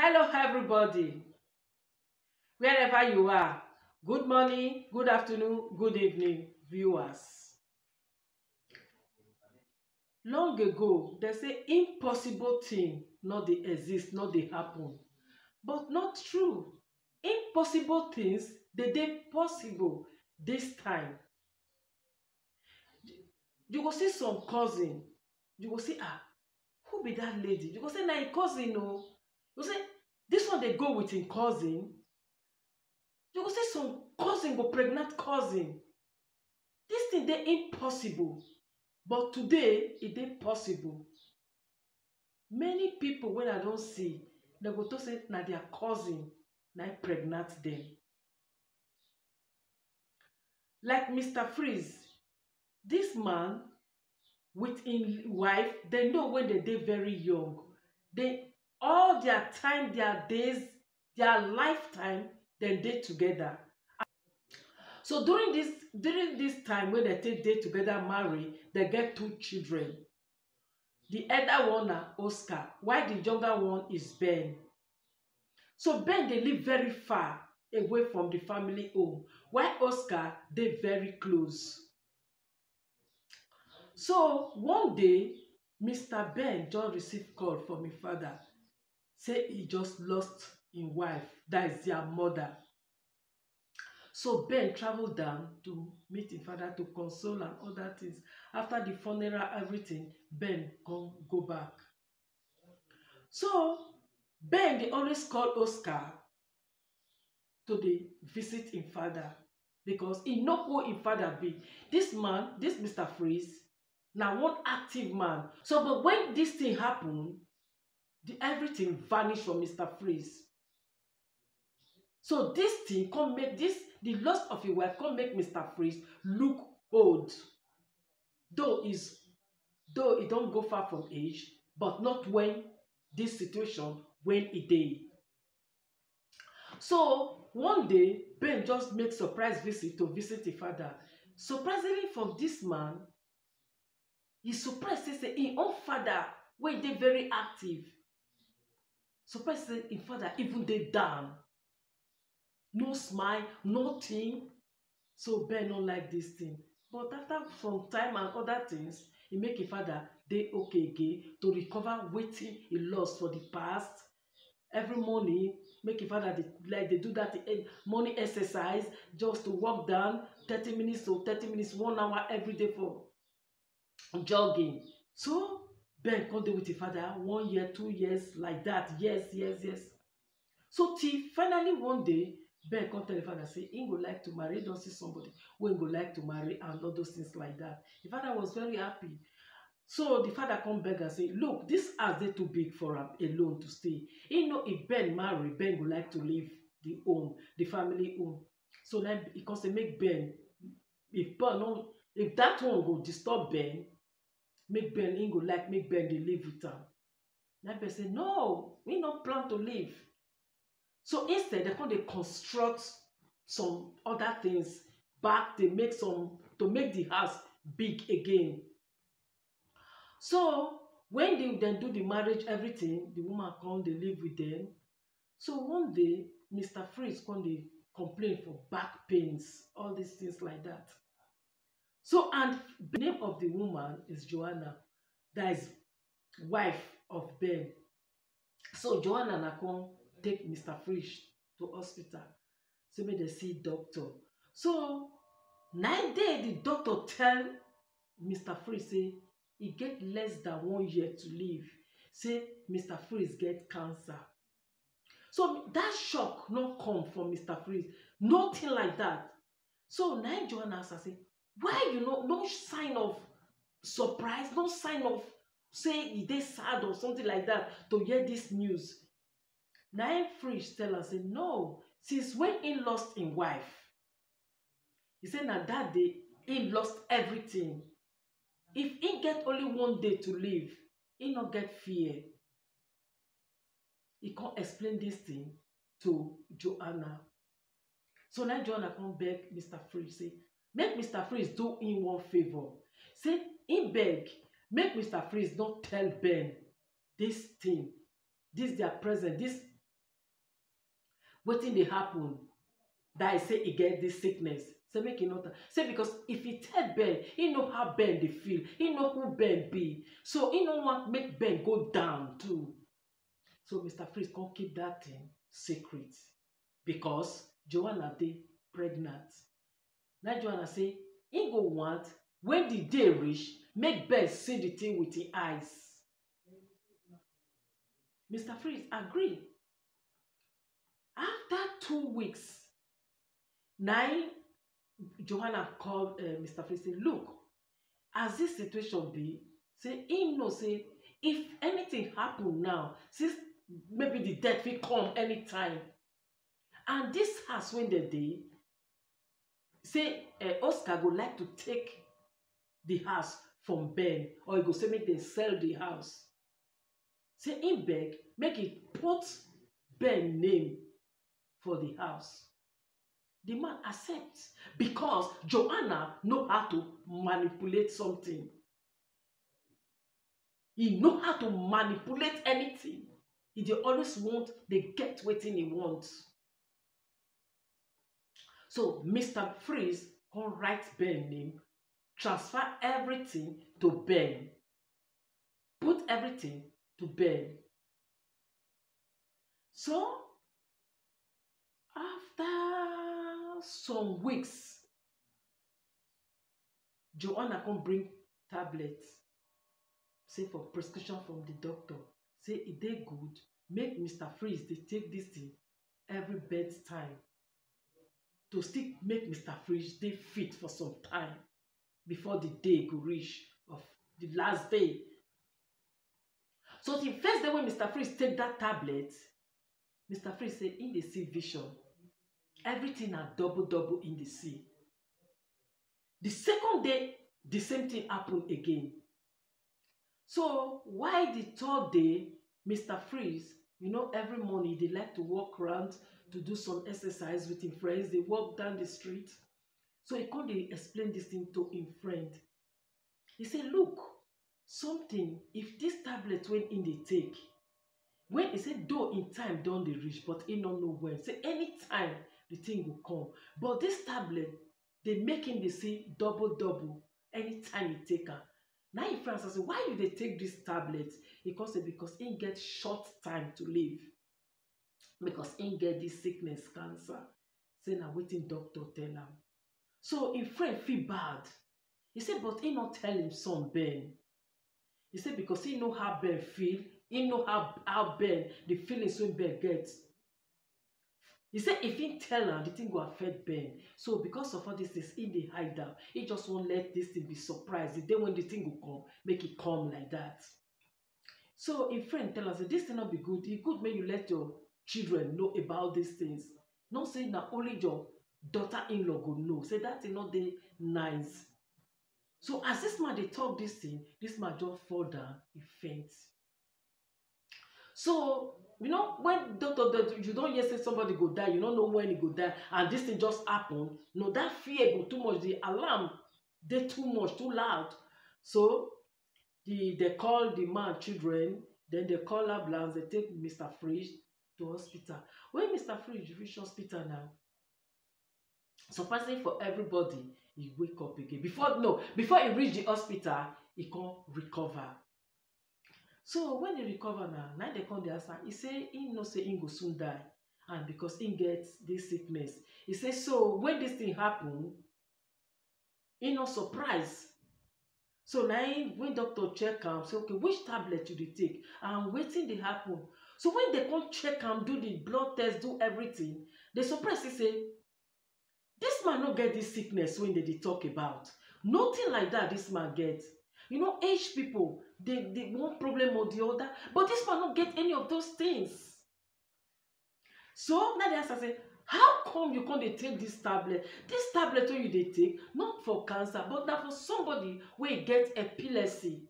Hello, everybody, wherever you are. Good morning, good afternoon, good evening, viewers. Long ago, they say impossible thing not dey exist, not dey happen. But not true. Impossible things dey possible this time. You go see some cousin, you go see who be that lady? You go say na im cousin o. You go say this one dey go with im cousin. You go see some cousin go pregnant cousin. This thing dey impossible, but today e dey possible. Many people wey I don see, dem go talk say na their cousin na im pregnant dem. Like Mr. Freeze, this man with im wife, dem know when dem dey very young. All their time, their days, their lifetime, dem dey together. So during this time wey dem take dey together marry, dem get 2 children. The elder one na Oscar, while the younger one is Ben. So Ben dey live very far away from the family home, while Oscar dey very close. So one day, Mr. Ben just receive call from im father say he just lost im wife, that is their mother. So Ben travel down to meet im father to console and other things. After the funeral, everything, Ben come go back. So Ben dey always call Oscar to dey visit im father because he know who im father be. This man, this Mr. Freeze, na one active man. So but when this thing happen, everything vanish from Mr. Freeze. So this thing come make the loss of im wife come make Mr. Freeze look old. Though he don go far from age, but not when this situation when e dey. So one day, Ben just make surprise visit to visit im father. Surprisingly from this man, he surprised say im own father wey dey very active. Surprised say im father even dey down. No smile, nothing. So Ben no like this thing. But after some time and other things, e make im father dey okay again to recover wetin he lost for the past. Every morning, make im father dey do that morning exercise, just to walk down 30 minutes to 30 minutes, 1 hour every day for jogging. So Ben come dey with im father 1 year, 2 years, like that, years. So till finally one day, Ben come tell im father say he go like to marry. He don see somebody wey go like to marry and all those things like that. The father was very happy. So the father come beg and say, look, this house dey too big for am alone to stay. He know if Ben marry, Ben go like to leave the home, the family home. So then he come say make Ben, if that one go disturb Ben, make Ben, he go like make Ben dey live with am. Then Ben say no, he no plan to leave. So instead, they come dey construct some other things back. They make to make the house big again. So when dem do the marriage, everything, the woman come dey live with them. So one day, Mr. Freeze come dey complain for back pains, all these things like that. So and the name of the woman is Joanna, that is wife of Ben. So Joanna na come take Mr. Freeze to hospital, say make dem see doctor. So 9 days, the doctor tell Mr. Freeze say he get less than 1 year to live. Say Mr. Freeze get cancer. So that shock no come from Mr. Freeze, nothing like that. So now Joanna ask her say, why you no sign of surprise, no sign of say e dey sad or something like that to hear this news? Now Freeze tell her say no, since when he lost him wife, he say na that day he lost everything. If he get only 1 day to live, he no get fear. He can't explain this thing to Joanna. So now Joanna come beg Mr. Freeze say make Mr. Freeze do him one favor. Say he beg make Mr. Freeze don't tell Ben this thing, this their present, this wetin dey happen that I say he get this sickness. Say make e no tell. Say because if he tell Ben, he know how Ben dey feel. He know who Ben be. So he no want make Ben go down too. So Mr. Freeze come keep that thing secret because Joanna dey pregnant. Now Joanna say he go want when the day reach make Ben see the thing with him eyes. Mr. Freeze agree. After 2 weeks, now Joanna called Mr. Freeze say, look, as this situation be, say he know say if anything happen now, since maybe the death will come anytime, and this house when they dey, say Oscar go like to take the house from Ben, or he go say make dem sell the house. Say him beg make he put Ben name for the house. The man accepts because Joanna know how to manipulate something. He know how to manipulate anything. He dey always want, they get wetin he wants. So Mr. Freeze come write Ben name, transfer everything to Ben, put everything to Ben. So after some weeks, Joanna come bring tablets, say for prescription from the doctor. Say e dey good, make Mr. Freeze dey take this thing every bedtime to still make Mr. Freeze dey fit for some time before the day go reach of the last day. So the first day when Mr. Freeze take that tablet, Mr. Freeze say in dey see vision. Everything na double in the sea. The second day, the same thing happen again. So why the third day, Mr. Freeze, you know, every morning they like to walk around to do some exercise with his friends. They walk down the street. So he come dey explain this thing to his friend. He say, look, something, if this tablet when in dey take, when he said though in time don dey reach, but he no know when. Say anytime the thing will come. But this tablet, they make him dey see double anytime he take am. Now in France, I say, why you dey take this tablet? He come say because he get short time to live. Because he get this sickness, cancer. Say na wetin doctor tell am. So him friend feel bad. He said, but he not tell him son Ben. He said because he know how Ben feel. He know how Ben, the feelings when Ben gets. He said if he tell am, the thing go affect Ben. So because of all this things, he dey hide am. He just won't let this thing be surprised. The day when the thing will come, make it come like that. So him friend tell us that this thing not be good. It good make you let your children know about these things. Not say na only your daughter-in-law go know. Say that thing not dey nice. So as this man dey talk this thing, this man just fall down, he faints. So you know when doctor you don't hear say somebody go die, you don't know when he go die, and this thing just happen. No, that fear go too much. The alarm dey too much, too loud. So they call the man children, then they call ambulance. They take Mr. Freeze to hospital. When Mr. Freeze reach hospital now, surprisingly for everybody, he wake up again. Before he reach the hospital, he can recover. So when he recover now they come dey ask am. He say he know say he go soon die, and because he get this sickness. He say so when this thing happen, he no surprise. So now when doctor check am, say okay, which tablet you dey take and wetin dey happen. So when they come check am, do the blood test, do everything, they surprise. He say this man no get this sickness when they talk about. Nothing like that this man get. You know, age people, they one problem or the other, but this man don't get any of those things. So now they ask, I say, how come you can't take this tablet? This tablet when you dey take, not for cancer, but now for somebody who get epilepsy.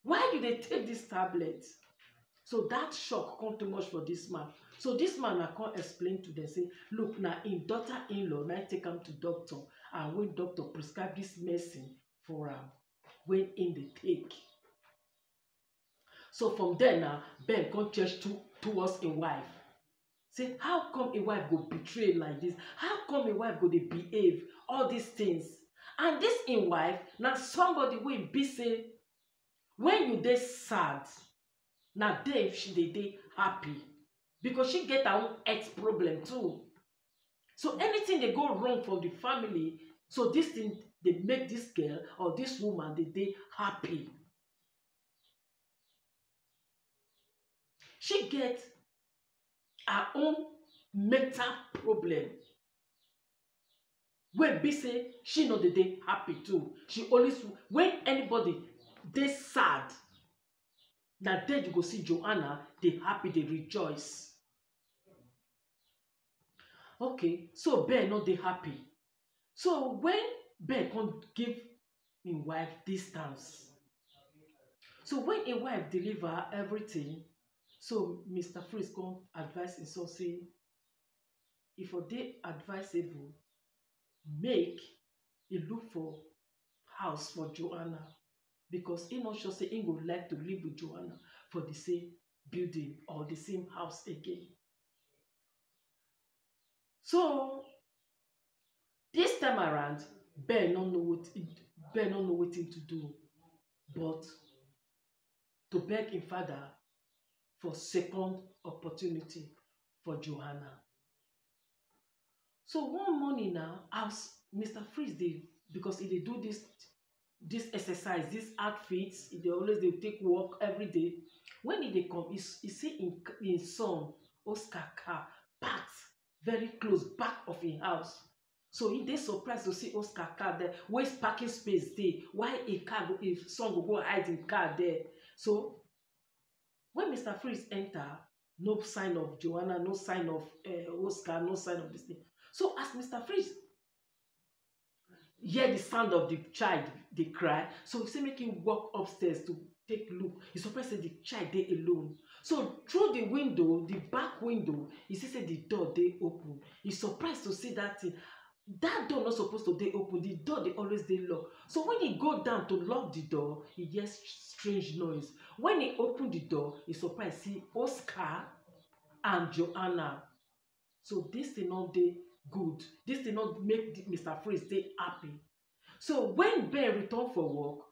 Why do they take this tablet? So that shock come too much for this man. So this man I can't explain to them, say, look, now in daughter-in-law, now take him to doctor, and when doctor prescribe this medicine for him, when in the take. So from there now, Ben come change towards a wife. Say, how come a wife go betray like this? How come a wife go dey behave? All these things. And this in wife, na somebody wey be say, when you dey sad, na there she dey happy. Because she get her own health problem too. So anything dey go wrong for the family, so this thing dey make this girl or this woman dey happy. She get her own mental problem wey be say she no dey happy too. She always, when anybody dey sad, na there you go see Joanna dey happy, dey rejoice. Okay, so Ben no dey happy. So when Ben come give im wife distance, so when im wife deliver everything, so Mr. Freeze come advise im son say, e for dey advisable make e look for house for Joanna, because e no sure say im go like to live with Joanna for the same building or the same house again. So this time around, Ben no know wetin to do, but to beg im father for second opportunity for Joanna. So one morning now, as Mr. Freeze dey, because he dey do this exercise, this outfits, he dey always dey take walk every day. When he dey come, he see im son Oscar car parked very close back of im house. So he dey surprised to see Oscar car there, where his parking space dey, why his son go go hide im car there. So when Mr. Freeze enter, no sign of Joanna, no sign of Oscar, no sign of this thing. So as Mr. Freeze hear the sound of the child dey cry, so he say make him walk upstairs to take look. He surprised say the child dey alone. So through the window, the back window, he see say the door dey open. He surprised to see that thing. That door not supposed to dey open. The door dey always dey locked. So when he go down to lock the door, he hears strange noise. When he open the door, he surprised see Oscar and Joanna. So this thing not dey good. This thing not make Mr. Freeze dey happy. So when Ben return for work,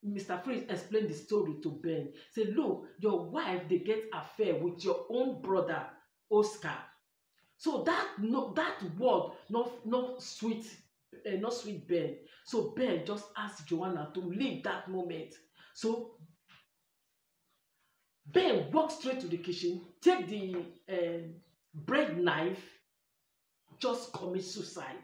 Mr. Freeze explained the story to Ben. Say, look, your wife dey get affair with your own brother Oscar. So that word not sweet Ben. So Ben just asked Joanna to leave that moment. So Ben walked straight to the kitchen, take the bread knife, just commit suicide.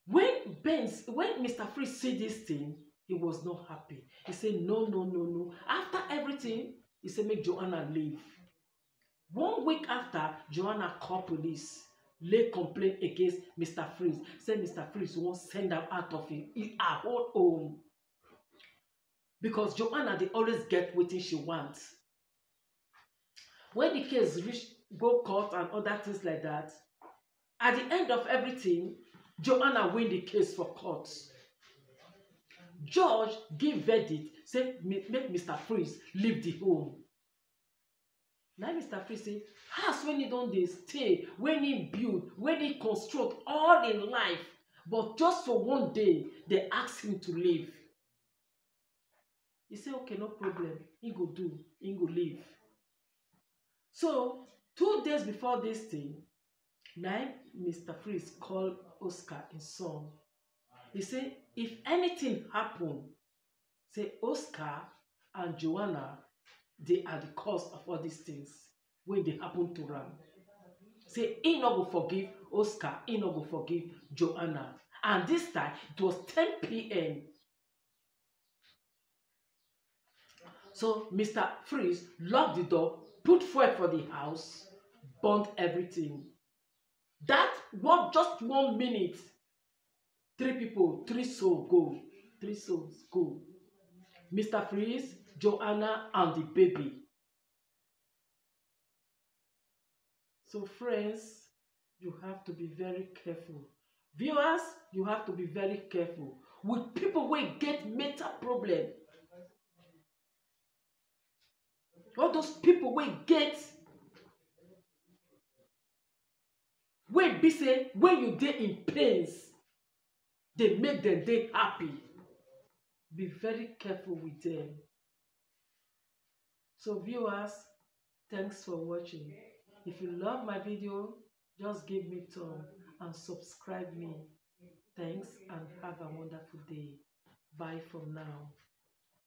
When Mr. Freeze see this thing, he was not happy. He said, no. After everything, he said, make Joanna leave. 1 week after, Joanna called police, lay complaint against Mr. Freeze. Said Mr. Freeze won't send her out of her own home. Because Joanna, they always get wetin she wants. When the case go court and other things like that, at the end of everything, Joanna win the case for court. Judge give verdict, say make Mr. Freeze leave the home. Now Mr. Freeze say, house when he don dey stay, when he build, when he construct all in life, but just for one day, they ask him to leave. He say, okay, no problem. He go leave. So 2 days before this thing, now Mr. Freeze called Oscar, his son. He say, if anything happen, say Oscar and Joanna, they are the cause of all these things when they happen to am. Say he no go forgive Oscar, he no go forgive Joanna. And this time it was 10 p.m. So Mr. Freeze locked the door, put fuel for the house, burnt everything. That was just 1 minute. 3 souls go. 3 souls go. Mr. Freeze, Joanna, and the baby. So friends, you have to be very careful. Viewers, you have to be very careful with people who get mental problem. All those people wey get, wey be say when you dey in pains, dey make dem dey happy. Be very careful with them. So viewers, thanks for watching. If you love my video, just give me thumb and subscribe me. Thanks and have a wonderful day. Bye for now.